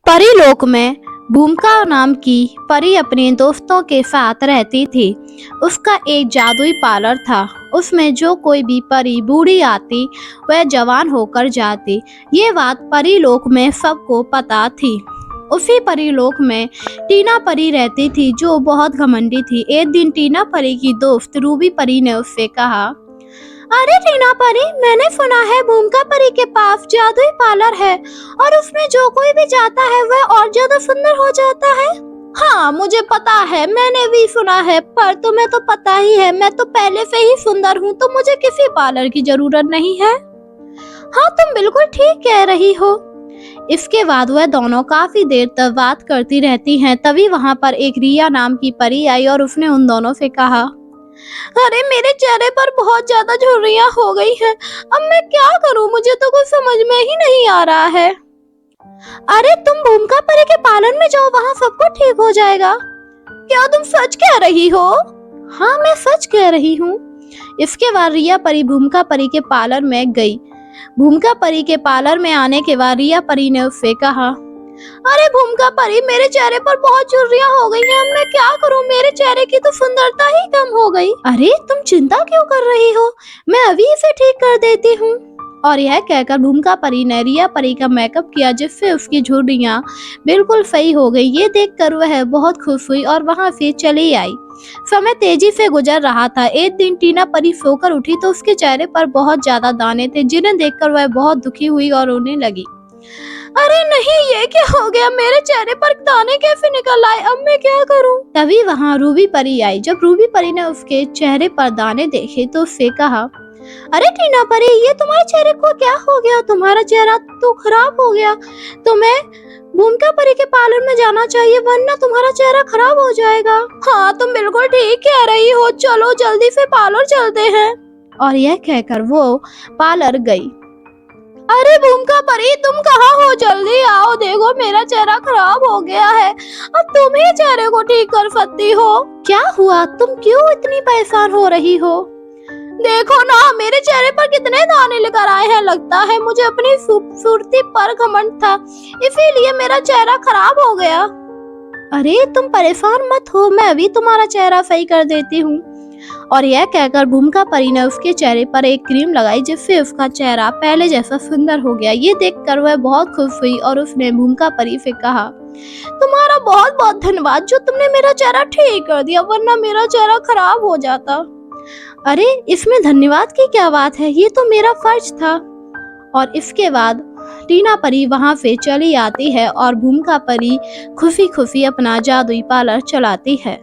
परीलोक में भूमिका नाम की परी अपने दोस्तों के साथ रहती थी। उसका एक जादुई पार्लर था। उसमें जो कोई भी परी बूढ़ी आती वह जवान होकर जाती। ये बात परीलोक में सबको पता थी। उसी परीलोक में टीना परी रहती थी जो बहुत घमंडी थी। एक दिन टीना परी की दोस्त रूबी परी ने उससे कहा, अरे टीना परी, मैंने सुना है भूमिका परी के पास जादुई पार्लर है और उसमें जो कोई भी जाता है वह और ज्यादा सुंदर हो जाता है। हाँ, मुझे पता है, मैंने भी सुना है, पर तुम्हें तो पता ही है मैं तो पहले से ही सुंदर हूँ, तो मुझे किसी पार्लर की जरूरत नहीं है। हाँ, तुम बिल्कुल ठीक कह रही हो। इसके बाद वह दोनों काफी देर तक बात करती रहती हैं। तभी वहाँ पर एक रिया नाम की परी आई और उसने उन दोनों से कहा, अरे मेरे चेहरे पर बहुत ज्यादा झुर्रियां हो गई हैं। अब मैं क्या करूं, मुझे तो कुछ समझ में ही नहीं आ रहा है। अरे तुम भूमिका परी के पार्लर में जाओ, वहाँ सब कुछ ठीक हो जाएगा। क्या तुम सच कह रही हो? हाँ, मैं सच कह रही हूँ। इसके बाद रिया परी भूमिका परी के पार्लर में गई। भूमिका परी के पार्लर में आने के बाद रिया परी ने उससे कहा, अरे भूमिका परी, मेरे चेहरे पर बहुत झुर्रियां हो गई हैं। अब मैं क्या करूं, मेरे चेहरे की तो सुंदरता ही कम हो गई। अरे तुम चिंता क्यों कर रही हो, मैं अभी इसे ठीक कर देती हूँ। और यह कहकर भूमिका परी ने रिया परी का मेकअप किया, जिससे उसकी झुर्रियां बिल्कुल सही हो गई। ये देखकर वह बहुत खुश हुई और वहां से चली आई। समय तेजी से गुजर रहा था। एक दिन टीना परी सोकर उठी तो उसके चेहरे पर बहुत ज्यादा दाने थे, जिन्हें देखकर वह बहुत दुखी हुई और रोने लगी। अरे नहीं, ये क्या हो गया, मेरे चेहरे पर दाने कैसे निकल आए, अब मैं क्या करूं? तभी वहां रूबी परी आई। जब रूबी परी ने उसके चेहरे पर दाने देखे तो उससे कहा, अरे टीना परी, ये तुम्हारे चेहरे को क्या हो गया? तुम्हारा चेहरा तो खराब हो गया। तुम्हें भूमिका परी के पार्लर में जाना चाहिए, वरना तुम्हारा चेहरा खराब हो जाएगा। हाँ, तुम बिल्कुल ठीक कह रही हो, चलो जल्दी से पार्लर चलते हैं। और यह कहकर वो पार्लर गई। अरे भूमिका परी, तुम कहाँ हो? जल्दी आओ, देखो मेरा चेहरा खराब हो गया है। अब तुम ही चेहरे को ठीक कर सकती हो। क्या हुआ, तुम क्यों इतनी परेशान हो रही हो? देखो ना, मेरे चेहरे पर कितने दाने लेकर आए हैं। लगता है मुझे अपनी खूबसूरती पर घमंड था, इसीलिए मेरा चेहरा खराब हो गया। अरे तुम परेशान मत हो, मैं अभी तुम्हारा चेहरा सही कर देती हूँ। और यह कहकर भूमिका परी ने उसके चेहरे पर एक क्रीम लगाई, जिससे उसका चेहरा पहले जैसा सुंदर हो गया। ये देखकर वह बहुत खुश हुई और उसने भूमिका परी से कहा, तुम्हारा बहुत बहुत धन्यवाद जो तुमने मेरा चेहरा ठीक कर दिया, वरना मेरा चेहरा खराब हो जाता। अरे इसमें धन्यवाद की क्या बात है, ये तो मेरा फर्ज था। और इसके बाद टीना परी वहां से चली आती है और भूमिका परी खुशी खुशी अपना जादुई पार्लर चलाती है।